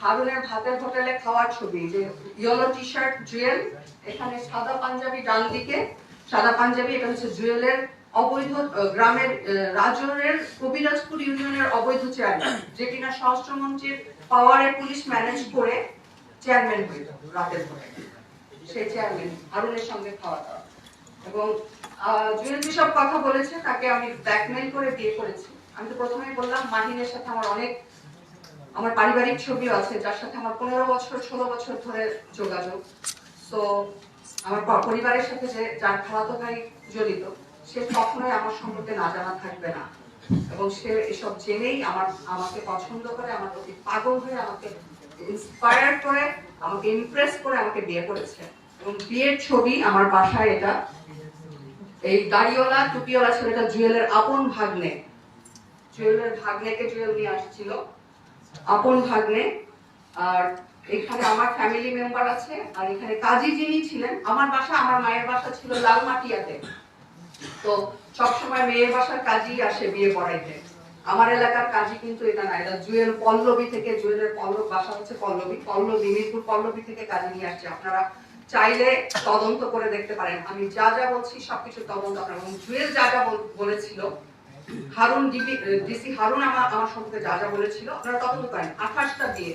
হারুনের ভাতের হোটেলে খাওয়ার ছবি, যে ইয়েলো টি শার্ট জুয়েল, এখানে সাদা পাঞ্জাবি ডান দিকে, সাদা পাঞ্জাবি, এটা হচ্ছে জুয়েলের অবৈধ গ্রামের রাজৌরের কবিরাজপুর ইউনিয়নের অবৈধ চেয়ারম্যান, যে কিনা স্বরাষ্ট্রমন্ত্রীর পাওয়ারে পুলিশ ম্যানেজ করে চেয়ারম্যান হইল রাতের পরে, সেই চেয়ারম্যান হারুনের সঙ্গে খাওয়া দাওয়া। এবং জুয়েল যেসব কথা বলেছে তাকে আমি ব্ল্যাকমেইল করে বিয়ে করেছি। আমি তো প্রথমেই বললাম মাহিনের সাথে আমার পারিবারিক ছবিও আছে, যার সাথে আমার 15 বছর 16 বছর ধরে যোগাযোগ। তো আমার পরিবারের সাথে যে যার খালাতো ভাই জড়িত, সে কখনোই আমার সম্পর্কে না জানা থাকবে না, এবং সে এসব জেনেই আমাকে পছন্দ করে, আমার প্রতি পাগল হয়ে, আমাকে ইন্সপায়ার করে, আমাকে ইমপ্রেস করে আমাকে বিয়ে করেছে। এবং বিয়ের ছবি আমার বাসায়, এটা এই দাড়িওয়ালা টুপিওয়ালা ছেলেটা জুয়েলের আপন ভাগ্নে, জুয়েলের ভাগ্নেকে জুয়েল নিয়ে আসছিল, আপন ভাগ্নে। আর এখানে আমার ফ্যামিলি মেম্বার আছে, আর এখানে কাজী যিনি ছিলেন, আমার মায়ের বাসা ছিল লালমাটিয়াতে, তো সবসময় মেয়ের বাসার কাজী আসে বিয়ে পড়াইতে। আমার এলাকার কাজী কিন্তু এটা না, এটা জুয়েল পল্লবী থেকে, জুয়েলের বাসা হচ্ছে পল্লবী মিরপুর পল্লবী থেকে কাজী নিয়ে আসছে। আপনারা চাইলে তদন্ত করে দেখতে পারেন, আমি যা যা বলছি সবকিছু তদন্ত আপনারা। এবং জুয়েল যা যা বলেছিল, হারুন ডিসি হারুন আমার সম্পর্কে যা যা বলেছিল, আপনারা তদন্ত করেন। 28টা বিয়ে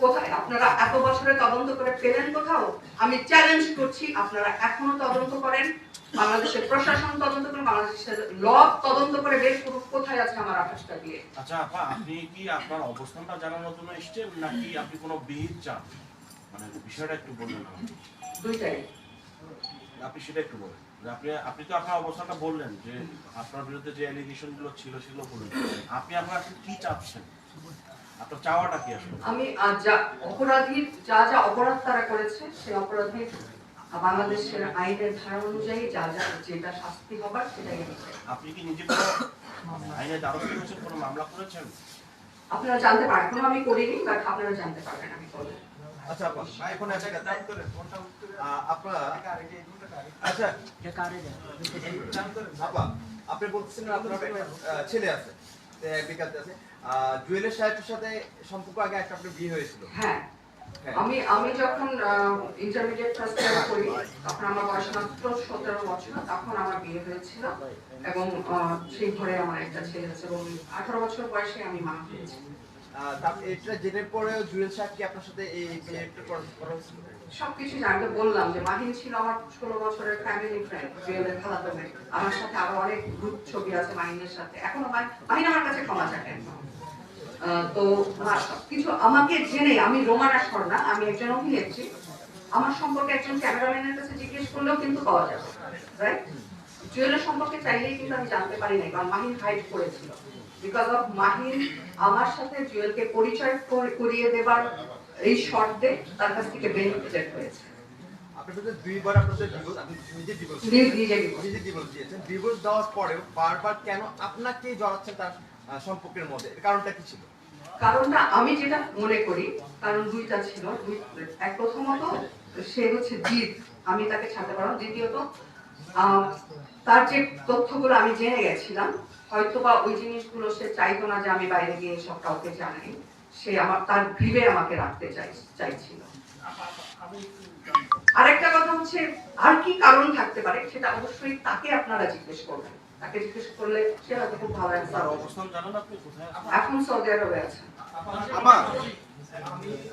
কোথায় আপনারা এত বছরে তদন্ত করে পেলেন কোথাও? আমি চ্যালেঞ্জ করছি, আপনারা এখনো তদন্ত করেন, বাংলাদেশের প্রশাসন তদন্ত করে, বাংলাদেশের ল তদন্ত করে বের করুন কোথায় আছে আমার 28টা বিয়ে। আচ্ছা আপা, আপনি কি আপনার অবস্থানটা জানানোর জন্য এসেছেন, নাকি আপনি কোনো বিহিত চান? মানে বিষয়টা একটু বলবেন আমাকে। দুইটাই। আপনি সেটা একটু বলেন। আপনি তো আপনার অবস্থানটা বললেন, যে আপনার বিরুদ্ধে যে অ্যালিগেশন গুলো ছিল সেগুলো বললেন। আপনি কি চাচ্ছেন? আপনার চাওয়াটা কি আসলে? আমি অপরাধীর যা যা অপরাধ তারা করেছে, সেই অপরাধীর বাংলাদেশের আইনের ধারা অনুযায়ী যেটা শাস্তি হবার সেটাই। আপনি কি নিজে কোনো আইনের দ্বারস্থ হয়েছেন, কোনো মামলা করেছেন? আপনারা জানতে পারেন, কোনো আমি করিনি, বাট আপনারা জানতে পারবেন আমি করবো। আচ্ছা আপা, এখন একটা কথা আপনারা, আচ্ছা আপা, আপনি বলছেন আপনার ছেলে আছে, বিকাতে আছে, জুয়েলের সাহেবের সাথে সম্পর্ক আগে একটা আপনার বিয়ে হয়েছিল? হ্যাঁ, আমি যখন ইন্টারমিডিয়েট ফার্স্ট ইয়ার করি, তখন আমার বয়স মাত্র 17 বছর, তখন আমার বিয়ে হয়েছিল, এবং সেই ঘরে আমার একটা ছেলে আছে, এবং 18 বছর বয়সে আমি মা হয়েছি। এটা জেনের পরেও জুয়েল সাহেব কি আপনার সাথে এই বিয়েটা করা হয়েছিল? সবকিছু জানতে বললাম যে মাহিন ছিল আমার 16 বছরের ফ্যামিলি ফ্রেন্ড, জুয়েলের খালাতো ভাই। আমার সাথে আরো অনেক গ্রুপ ছবি আছে মাহিনের সাথে, এখনো মাহিন আমার কাছে ক্ষমা চায়। তো সবকিছু আমাকে জেনে, আমি রোমানা স্বর্ণা, আমি একজন অভিনেত্রী, আমার সম্পর্কে একজন ক্যামেরাম্যানের কাছে জিজ্ঞেস করলেও কিন্তু পাওয়া যাবে, রাইট? জুয়েলের সম্পর্কে চাইলেই কিন্তু আমি জানতে পারি না, কারণ মাহিন হাইড করেছিল। বিকজ অফ মাহিন আমার সাথে জুয়েলকে পরিচয় করিয়ে দেবার এই শর্তে তার কাছ থেকে বেনিফিটেড হয়েছে। আপনাদের দুইবার আপনাদের ডিভোর্স, আপনি নিজে ডিভোর্স দিয়েছেন। ডিভোর্স দেওয়ার পরেও বারবার কেন আপনাকে জড়াচ্ছেন তার সম্পর্কের মধ্যে? এর কারণটা কি ছিল? কারণটা আমি যেটা মনে করি, কারণ দুইটা ছিল। প্রথমত সে হচ্ছে জিদ, আমি তাকে ছাড়তে পারবো। দ্বিতীয়ত তার যে তথ্যগুলো আমি জেনে গেছিলাম, হয়তোবা ওই জিনিসগুলো সে চাইতো না যে আমি বাইরে গিয়ে সব কাউকে জানাই, সে তার গ্রিভে আমাকে রাখতে চাইছিল। আরেকটা কথা হচ্ছে, আর কি কারণ থাকতে পারে সেটা অবশ্যই তাকে আপনারা জিজ্ঞেস করবেন। তাকে জিজ্ঞেস করলে সে হয়তো খুব ভালো অ্যান্সার। অবস্থান জানেন আপনি কোথায়? এখন সৌদি আরবে আছে।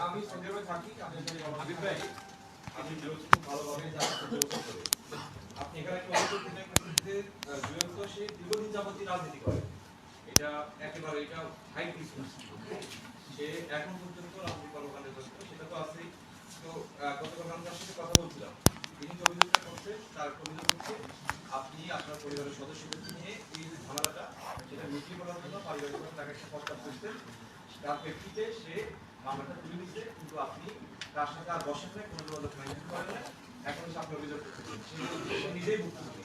আমি সৌদি আরবে থাকি। আমি খুব ভালোভাবে আপনি এখানে জুয়েল তো সে দীর্ঘদিন যাবতীয় রাজনীতি করে, এটা একেবারে এটা হাই বিজনেস। সে এখন পর্যন্ত রাজনীতি কর্মকাণ্ডে ব্যস্ত, সেটা তো আছেই। তো গতকাল আমি তার সাথে কথা বলছিলাম, তিনি যে অভিযোগটা করছেন, তার অভিযোগ হচ্ছে আপনি আপনার পরিবারের সদস্যদেরকে নিয়ে এই যে ঝামেলাটা সেটা মিটিয়ে করার জন্য পারিবারিকভাবে তাকে একটা প্রস্তাব করতেন। তার প্রেক্ষিতে সে মামলাটা তুলে নিচ্ছে, কিন্তু আপনি তার সাথে আর বসেন নাই, কোনো যোগাযোগ মেনটেন করেন না। এখন সে আপনি অভিযোগ করতেছেন, সে নিজেই ভুক্তভোগী।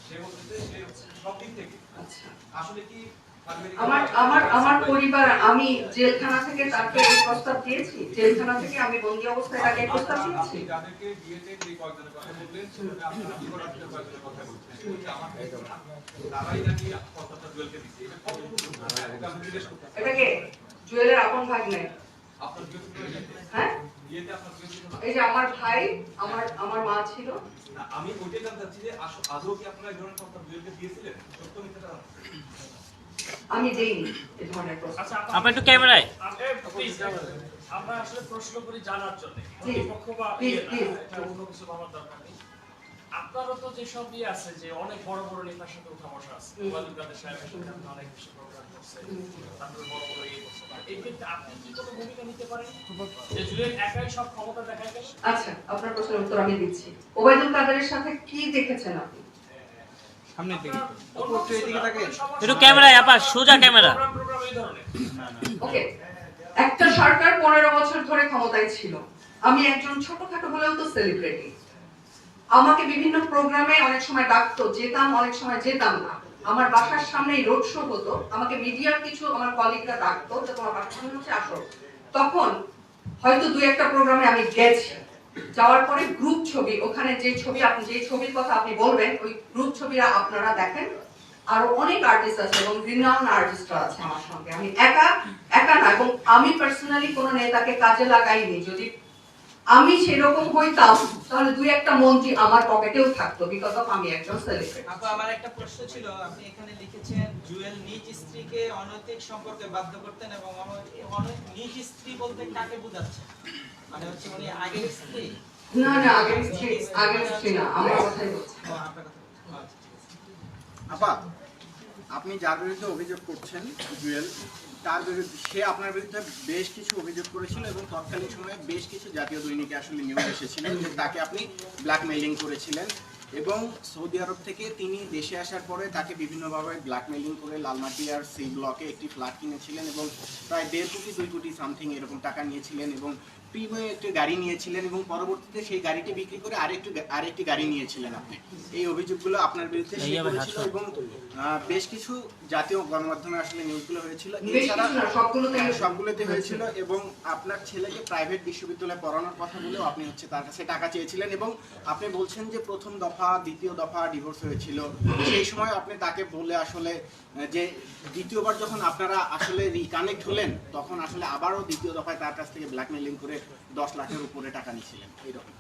সে বলতেছে সে সব দিক থেকে আসলে কি আমার পরিবার, আমি জেলখানা থেকে তাকে এই প্রস্তাব দিয়েছি, জেলখানা থেকে আমি বন্দী অবস্থায় তাকে এই প্রস্তাব দিয়েছি। যাদেরকে বিয়েতে যে কয়েকজনের কথা বললেন, সেটা আপনারা কি করার জন্য কয়েকজনের কথা বলছেন, সেটা আমাকে তারাই নাকি প্রস্তাবটা জুয়েলকে দিচ্ছে। এটা কতটুকু? এটা কে? জুয়েলের আপন ভাগ্নে। আপনার বিয়ে ছিল হ্যাঁ, বিয়েতে আপনার বিয়ে ছিল না? এই যে আমার ভাই, আমার মা ছিল। না, আমি ওইটাই জানতে চাচ্ছি যে আদৌ কি আপনারা এই ধরনের আপনার বিয়েকে দিয়েছিলেন? সত্য মিথ্যাটা আমি দেইনি এই ধরনের প্রশ্ন। আচ্ছা আপনি একটু ক্যামেরায় প্লিজ আমরা আসলে প্রশ্ন করি জানার জন্য জি, প্রতিপক্ষ বা প্লিজ, ইয়ে না, প্লিজ। এটা অন্য কিছু ভাবার দরকার নেই। আপনারও তো যেসব ইয়ে আছে যে অনেক বড় বড় নেতার সাথে উঠা বসা আছে, ওয়ালিদ কাদের সাহেবের সাথে আপনি অনেক বেশি প্রোগ্রাম করছে, তারপরে বড় বড় ইয়ে করছে। এই ক্ষেত্রে আপনি কি কোনো ভূমিকা নিতে পারেন যে জুয়েল একাই সব ক্ষমতা দেখায় গেল? আচ্ছা, আপনার প্রশ্নের উত্তর আমি দিচ্ছি। ওবায়দুল কাদেরের সাথে কি দেখেছেন আপনি? সামনের দিকে একটু ক্যামেরায় আপা, সোজা ক্যামেরা। প্রোগ্রাম এই ধরনের ওকে, একটা সরকার 15 বছর ধরে ক্ষমতায় ছিল। আমি একজন ছোটখাটো হলেও তো সেলিব্রিটি। আমাকে বিভিন্ন প্রোগ্রামে অনেক সময় ডাকতো, যেতাম, অনেক সময় যেতাম না। আমার বাসার সামনেই রোড শো হতো, আমাকে মিডিয়ার কিছু আমার কলিগরা ডাকতো যে তোমার বাসার সামনে হচ্ছে আসো। তখন হয়তো দুই একটা প্রোগ্রামে আমি গেছি, যাওয়ার পরে গ্রুপ ছবি, ওখানে যে ছবি আপনি যে ছবির কথা আপনি বলবেন ওই গ্রুপ ছবিরা আপনারা দেখেন। আরো অনেক আর্টিস্ট আছে এবং রিনাউন্ড আর্টিস্টরা আছে আমার সঙ্গে। আমি একা না, এবং আমি পার্সোনালি কোনো নেতাকে কাজে লাগাইনি। যদি আমি সেরকম হইতাম তাহলে দুই একটা মন্ত্রী আমার পকেটেও থাকতো, বিকজ অফ আমি একজন সেলিব্রিটি। আপু আমার একটা প্রশ্ন ছিল, আপনি এখানে লিখেছেন জুয়েল নিজ স্ত্রীকে অনৈতিক সম্পর্কে বাধ্য করতেন এবং নিজ স্ত্রী বলতে কাকে বোঝাচ্ছেন? মানে হচ্ছে উনি আগের স্ত্রী? না, আগের স্ত্রী না, আমার কথাই বলছি। ও, আপনার কথা বলছেন। আচ্ছা, ঠিক আছে। আপা, আপনি যার বিরুদ্ধে অভিযোগ করছেন জুয়েল, তার বিরুদ্ধে সে আপনার বিরুদ্ধে বেশ কিছু অভিযোগ করেছিল এবং তৎকালীন সময়ে বেশ কিছু জাতীয় দৈনিকে আসলে নিউজ এসেছিল যে তাকে আপনি ব্ল্যাকমেইলিং করেছিলেন এবং সৌদি আরব থেকে তিনি দেশে আসার পরে তাকে বিভিন্নভাবে ব্ল্যাকমেইলিং করে লালমাটিয়ার সি ব্লকে একটি ফ্ল্যাট কিনেছিলেন এবং প্রায় 1.5 কোটি 2 কোটি সামথিং এরকম টাকা নিয়েছিলেন এবং প্রিমিয়াম একটি গাড়ি নিয়েছিলেন এবং পরবর্তীতে সেই গাড়িটি বিক্রি করে আরেকটি গাড়ি নিয়েছিলেন আপনি। এই অভিযোগগুলো আপনার বিরুদ্ধে সে করেছিল এবং বেশ কিছু জাতীয় গণমাধ্যমে আসলে নিউজগুলো হয়েছিল, এছাড়া সবগুলোতে হয়েছিল এবং আপনার ছেলেকে প্রাইভেট বিশ্ববিদ্যালয়ে পড়ানোর কথা বলেও আপনি হচ্ছে তার কাছে টাকা চেয়েছিলেন এবং আপনি বলছেন যে প্রথম দফা দ্বিতীয় দফা ডিভোর্স হয়েছিল। সেই সময় আপনি তাকে বলে আসলে যে দ্বিতীয়বার যখন আপনারা আসলে রিকানেক্ট হলেন তখন আসলে আবারও দ্বিতীয় দফায় তার কাছ থেকে ব্ল্যাকমেইলিং করে 10 লাখের উপরে টাকা নিয়েছিলেন,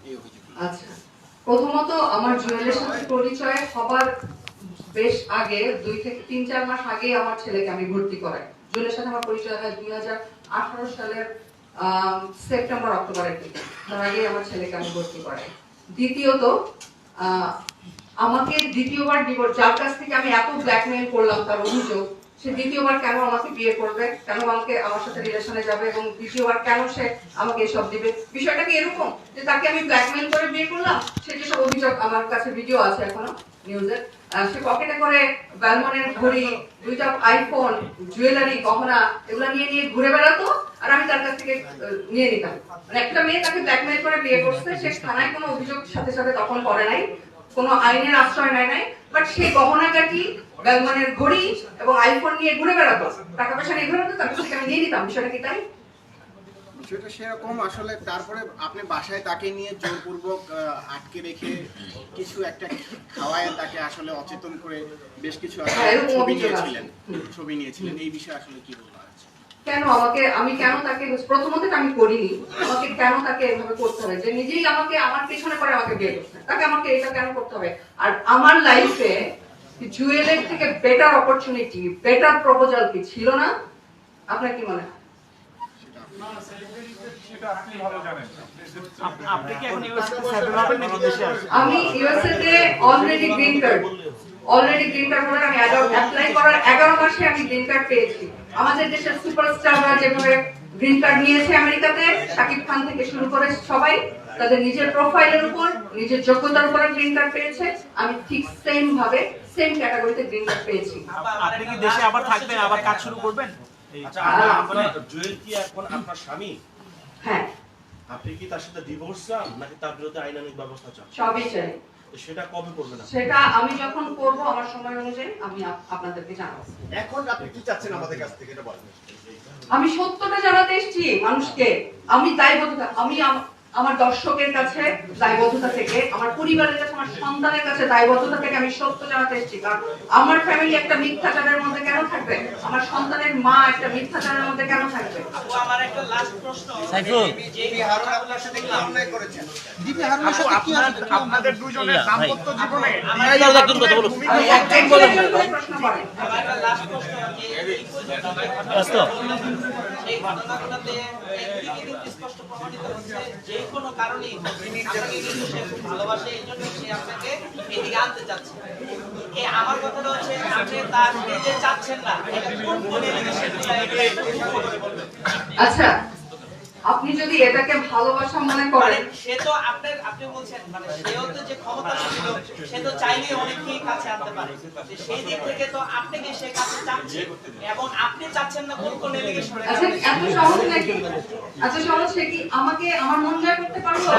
এই অভিযোগ। আচ্ছা, প্রথমত আমার জুয়েলের সাথে পরিচয় হবার বেশ আগে, 2 থেকে 3-4 মাস আগে আমার ছেলেকে আমি ভর্তি করাই। জুয়েলের সাথে আমার পরিচয় হয় 2018 সালের সেপ্টেম্বর অক্টোবরের দিকে। তার আগে আমার ছেলেকে আমি ভর্তি করাই। দ্বিতীয়ত, আমাকে দ্বিতীয়বার ডিভোর্স, যার কাছ থেকে আমি এত ব্ল্যাকমেইল করলাম তার অভিযোগ, সে দ্বিতীয়বার কেন আমাকে বিয়ে করবে, কেন আমাকে আমার সাথে রিলেশনে যাবে এবং দ্বিতীয়বার কেন সে আমাকে এসব দিবে? বিষয়টা কি এরকম যে তাকে আমি ব্ল্যাকমেইল করে বিয়ে করলাম? সে যেসব অভিযোগ, আমার কাছে ভিডিও আছে এখনো নিউজে, সে পকেটে করে ব্যালমনের ঘড়ি, 2টা আইফোন, জুয়েলারি, গহনা এগুলো নিয়ে ঘুরে বেড়াতো আর আমি তার কাছ থেকে নিয়ে নিতাম। মানে একটা মেয়ে তাকে ব্ল্যাকমেইল করে বিয়ে করছে, সে থানায় কোনো অভিযোগ সাথে সাথে তখন করে নাই, কোনো আইনের আশ্রয় নেয় নাই, বাট সেই গহনাগাটি, ব্যালমনের ঘড়ি এবং আইফোন নিয়ে ঘুরে বেড়াতো, টাকা পয়সা নিয়ে ঘুরে বেড়াতো, তার কাছ থেকে আমি নিয়ে নিতাম। বিষয়টা কি তাই? বিষয়টা সেরকম আসলে। তারপরে আপনি বাসায় তাকে নিয়ে জোরপূর্বক আটকে রেখে কিছু একটা খাওয়ায় তাকে আসলে অচেতন করে বেশ কিছু ছবি নিয়েছিলেন। এই বিষয়ে আসলে কি বলবো? কেন আমি কেন তাকে, প্রথমত আমি করিনি, আমাকে কেন তাকে এভাবে করতে হবে যে নিজেই আমাকে আমার পেছনে পড়ে আমাকে বিয়ে করতে, তাকে আমাকে এটা কেন করতে হবে? আর আমার লাইফে জুয়েলের থেকে বেটার অপরচুনিটি, বেটার প্রপোজাল কি ছিল না? আপনার কি মনে হয়? আমি ইউএসএ তে অলরেডি গ্রিন কার্ড হোল্ডার। আমি অ্যাপ্লাই করার 11 মাসে আমি গ্রিন কার্ড পেয়েছি। আমাদের দেশের সুপারস্টাররা যেভাবে গ্রিন কার্ড নিয়েছে আমেরিকাতে, শাকিব খান থেকে শুরু করে সবাই তাদের নিজের প্রোফাইলের উপর, নিজের যোগ্যতার উপর গ্রিন কার্ড পেয়েছে, আমি ঠিক সেম ভাবে সেম ক্যাটাগরিতে গ্রিন কার্ড পেয়েছি। আপনি কি দেশে আবার থাকবেন, আবার কাজ শুরু করবেন? আচ্ছা, আপনার জুয়েল কি এখন আপনার স্বামী? হ্যাঁ। আপনি কি তার সাথে ডিভোর্স চান নাকি তার বিরুদ্ধে আইনানুগ ব্যবস্থা চান? সবই চাই। সেটা কবে করবেন? সেটা আমি যখন করব আমার সময় অনুযায়ী আমি আপনাদেরকে জানাবো। এখন আপনি কি চাচ্ছেন আমাদের কাছ থেকে এটা বলেন? আমি সত্যটা জানাতে এসেছি মানুষকে। আমি দায়বদ্ধতা, আমার দর্শকের কাছে দায়বদ্ধতা থেকে, আমার পরিবারের কাছে, আমার সন্তানের কাছে দায়বদ্ধতা থেকে আমি সত্য জানাতে এসেছি। কারণ আমার ফ্যামিলি একটা মিথ্যাচারের মধ্যে কেন থাকবে? আমার সন্তানের মা একটা মিথ্যাচারের মধ্যে কেন থাকবে? আপু, আমার একটা লাস্ট প্রশ্ন। সাইফুল। ডিবি হারুন আপনার সাথে কি অন্যায় করেছেন? আপনাদের দুজনের দাম্পত্য জীবনে আমি একজন প্রশ্ন করেন। আমার একটা লাস্ট প্রশ্ন, যে এই এই ঘটনাগুলোতে একদিকে কিন্তু স্পষ্ট প্রমাণিত হচ্ছে যে কোনো কারণেই আপনাকে কিন্তু সে খুব ভালোবাসে, এই জন্য সে আপনাকে এদিকে আনতে চাচ্ছে। আমার কথাটা হচ্ছে, আপনি তাকে যে চাচ্ছেন না, এটা কোন কোন এলিগেশনগুলো? আচ্ছা, আপনি যদি এটাকে ভালোবাসা মনে করেন, সে তো আপনি বলছেন মানে সেও তো যে ক্ষমতা ছিল, সে তো চাইলেই অনেকেই কাছে আনতে পারে। সেই দিক থেকে তো আপনাকে সে কাছে চাচ্ছে, এবং আপনি চাচ্ছেন না কোন কোন এলিগেশন? আচ্ছা এত সহজ নাকি? আচ্ছা সহজ সে কি আমাকে আমার মন জয় করতে পারলো?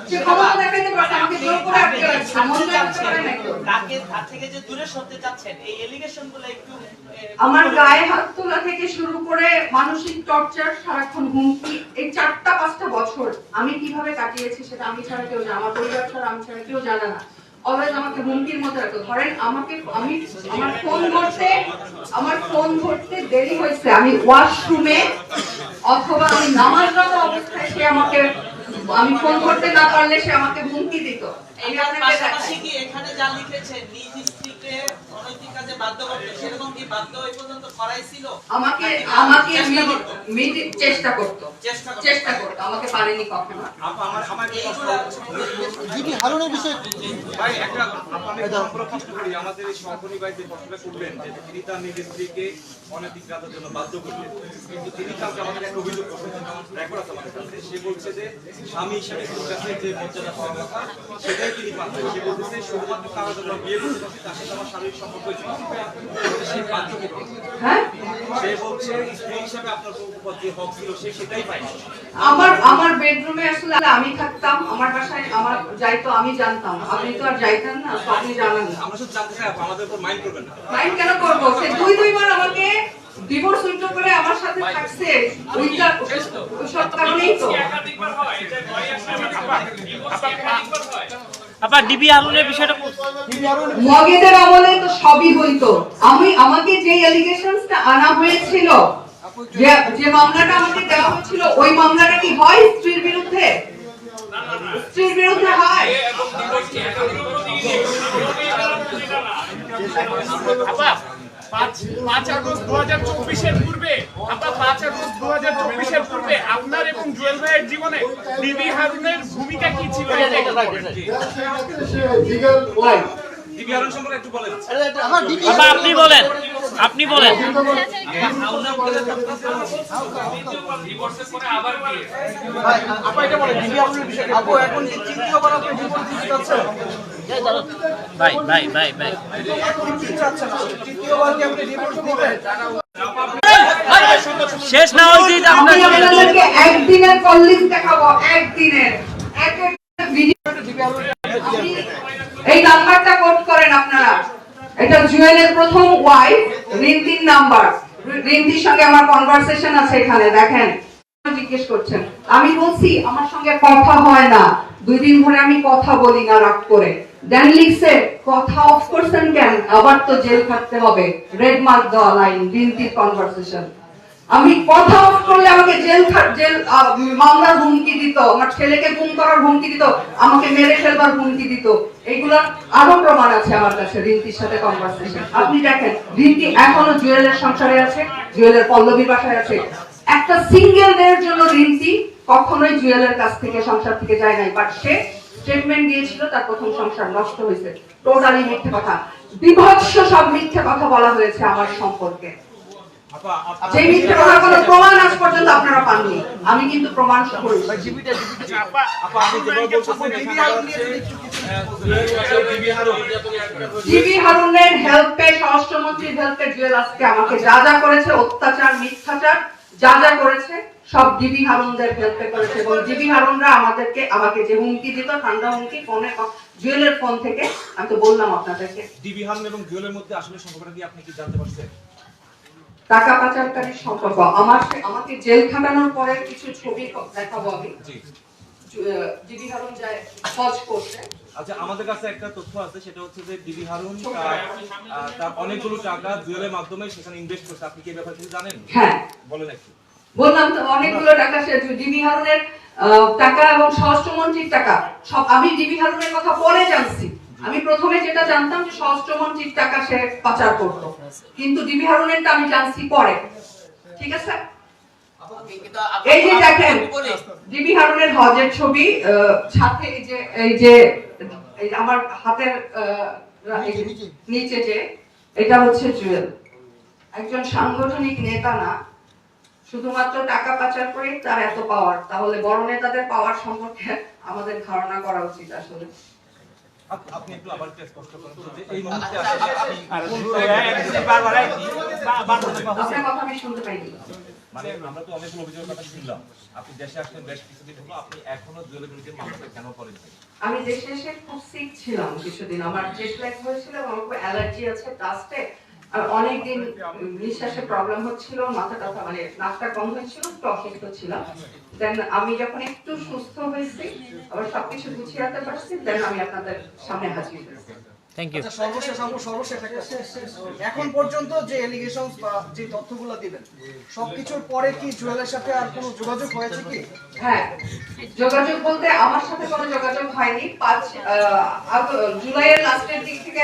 সে ক্ষমতা দেখাইতে পারছে, আমাকে জোর করে আটকে রাখছে, মন জয় করতে পারে নাকি? তার থেকে যে দূরে সরতে চাচ্ছেন, এই এলিগেশনগুলো একটু আমার গায়ে হাত তোলা থেকে শুরু করে মানসিক টর্চার, সারাক্ষণ হুমকি, এই 4-5টা বছর আমি কিভাবে কাটিয়েছি সেটা আমি ছাড়া কেউ জানে, আমার পরিবার ছাড়া আমি ছাড়া কেউ জানে না। অলওয়েজ আমাকে হুমকির মধ্যে রাখতো। ধরেন আমার ফোন ধরতে দেরি হয়েছে, আমি ওয়াশরুমে অথবা আমি নামাজরত অবস্থায় সে আমাকে, আমি ফোন করতে না পারলে সে আমাকে হুমকি দিত। আমি এটার আপনাকে পাশাপাশি দেখাই। কি এখানে যা লিখেছে নিজ স্ত্রীকে অনৈতিক কাজে বাধ্য করতে, সেরকম কি বাধ্য এই পর্যন্ত করাইছিল? আমাকে চেষ্টা করতো আমাকে পারেনি কখনো। ভাই একটা আপনাদের প্রশ্ন করি, আমাদের এই সহকর্মী ভাই যে প্রশ্নটা করলেন যে তিনি তার নিজ স্ত্রীকে অনৈতিক কাজের জন্য বাধ্য করলেন, কিন্তু তিনি কালকে আমাদের একটা অভিযোগ করছেন, রেকর্ড আছে আমাদের কাছে। সে বলছে যে স্বামী হিসেবে তার কাছে যে মর্যাদা পাওয়া কথা সেটাই তিনি পাচ্ছেন। সে বলতেছে শুধুমাত্র তারা জন্য বিয়ে করতে পারছে, তার সাথে আমার শারীরিক সম্পর্ক সে বাধ্য করতে। হ্যাঁ, সে বলছে স্ত্রী হিসেবে আপনার উপর যে হক ছিল সে সেটাই পায়নি। আমার বেডরুমে আসলে আমি থাকতাম, আমার বাসায় আমার যাইতো, আমি জানতাম। আপনি তো আর যাইতেন না, তো আপনি জানেন না। আমরা শুধু জানতে চাই আমাদের উপর মাইন্ড করবেন না। মাইন্ড কেন করবো? সে দুইবার আমাকে ডিভোর্স উইথড্র করে আমার সাথে থাকছে, ওই সব কারণেই তো। একাধিকবার হয়, এটা ভয় আসলে একাধিকবার হয়। আপা ডিবি হারুনের বিষয়টা মগেদের আমলে তো সবই হইতো। আমাকে যে অ্যালিগেশনসটা আনা হয়েছিল, যে মামলাটা আমাকে দেওয়া হয়েছিল, ওই মামলাটা কি হয় স্ত্রীর বিরুদ্ধে? স্ত্রীর বিরুদ্ধে হয়। এবং ডিভোর্স কি একাধিক আপা 5 আগস্ট 2024 এর পূর্বে, আপা 5 আগস্ট 2024 এর পূর্বে আপনার এবং জুয়েল ভাইয়ের জীবনে ডিবি হারুনের ভূমিকা কি ছিল? ডিবি হারুন সম্পর্কে একটু বলেন। আপা আপনি বলেন। ডিভোর্সের পরে আবার বিয়ে। ভাই শেষ না হইতে আমি আপনাদেরকে একদিনের কল লিস্ট দেখাবো, একদিনের এই নাম্বারটা কোড করেন আপনারা। এটা জুয়েলের প্রথম ওয়াইফ রিন্তির নাম্বার। রিন্তির সঙ্গে আমার কনভারসেশন আছে, এখানে দেখেন। জিজ্ঞেস করছেন, আমি বলছি আমার সঙ্গে কথা হয় না, 2 দিন ধরে আমি কথা বলি না, রাগ করে। দেন লিখছে কথা অফ করছেন কেন, আবার তো জেল খাটতে হবে, রেড মার্ক দেওয়া লাইন, রিন্তির কনভারসেশন। আমি কথা অফ করলে আমাকে জেল মামলার হুমকি দিত, আমার ছেলেকে গুম করার হুমকি দিত, আমাকে মেরে ফেলবার হুমকি দিত। এইগুলা আরো প্রমাণ আছে আমার কাছে রিন্তির সাথে কনভারসেশন। আপনি দেখেন, রিন্তি এখনো জুয়েলের সংসারে আছে, জুয়েলের পল্লবীর বাসায় আছে। একটা সিঙ্গেল ডের জন্য রিন্তি কখনোই জুয়েলের কাছ থেকে, সংসার থেকে যায় নাই। বাট সে স্টেটমেন্ট দিয়েছিল তার প্রথম সংসার নষ্ট হয়েছে। টোটালি মিথ্যে কথা, বিভৎস সব মিথ্যে কথা বলা হয়েছে আমার সম্পর্কে। যে মিথ্যে কথার কোনো প্রমাণ আজ পর্যন্ত আপনারা পাননি, আমি কিন্তু প্রমাণ করি। ডিবি হারুনের হেল্পে, স্বরাষ্ট্রমন্ত্রীর হেল্পে জুয়েল আজকে আমাকে যা যা করেছে, অত্যাচার, মিথ্যাচার যা যা করেছে, সব ডিবি হারুনদের হেল্পে করেছে। এবং ডিবি হারুনরা আমাকে যে হুমকি দিত, ঠান্ডা হুমকি, ফোনে, জুয়েলের ফোন থেকে, আমি তো বললাম আপনাদেরকে। ডিবি হারুন এবং জুয়েলের মধ্যে আসলে সম্পর্কটা কি আপনি কি জানতে পারছেন? টাকা পাচারকারীর সম্পর্ক। আমাকে জেল খাটানোর পরে কিছু ছবি দেখাবো আমি। ডিবি হারুন যায় হজ করতে। আচ্ছা, আমাদের কাছে একটা তথ্য আছে, সেটা হচ্ছে যে ডিবি হারুন তার অনেকগুলো টাকা জুয়েলের মাধ্যমে সেখানে ইনভেস্ট করছে। আপনি কি এই ব্যাপারে কিছু জানেন? হ্যাঁ, বলেন একটু। বললাম তো অনেকগুলো টাকা সে ডিবি হারুনের টাকা এবং স্বরাষ্ট্রমন্ত্রীর টাকা সব। আমি ডিবি হারুনের কথা পরে জানছি। আমি প্রথমে যেটা জানতাম যে স্বরাষ্ট্রমন্ত্রীর টাকা সে পাচার করত, কিন্তু ডিবি হারুনেরটা আমি জানছি পরে। ঠিক আছে, এই যে দেখেন ডিবি হারুনের হজের ছবি, সাথে এই যে আমার হাতের নিচে যে এটা হচ্ছে জুয়েল। একজন সাংগঠনিক নেতা না, শুধুমাত্র টাকা পাচার করে তার এত পাওয়ার, তাহলে বড় নেতাদের পাওয়ার সম্পর্কে আমাদের ধারণা করা উচিত আসলে। আপনি একটু আবার স্পষ্ট করেন যে এই মুহূর্তে আপনার কথা আমি শুনতে পাইনি। মানে আমরা তো অনেকগুলো অভিযোগের কথা শুনলাম, আপনি দেশে আসলেন বেশ কিছুদিন হলো, আপনি এখনো জুয়েলের বিরুদ্ধে মামলা কেন করেন? আমি দেশে এসে খুব সিক ছিলাম কিছুদিন, আমার জেট ল্যাগ হয়েছিল, আমার খুব অ্যালার্জি আছে ডাস্টে, আর অনেকদিন নিঃশ্বাসের প্রবলেম হচ্ছিল, মাথা টাথা মানে নাকটা কম হয়েছিল, একটু অসুস্থ ছিলাম। দেন আমি যখন একটু সুস্থ হয়েছি, আবার সবকিছু গুছিয়ে রাখতে পারছি, দেন আমি আপনাদের সামনে হাজির হয়েছি। Thank you. সর্বশেষ একটা এখন পর্যন্ত যে এলিগেশনস বা যে তথ্যগুলো দিবেন সবকিছুর পরে কি জুয়েলের সাথে আর কোনো যোগাযোগ হয়েছে কি? হ্যাঁ, যোগাযোগ বলতে আমার সাথে কোনো যোগাযোগ হয়নি। 5 জুলাইয়ের লাস্টের দিক থেকে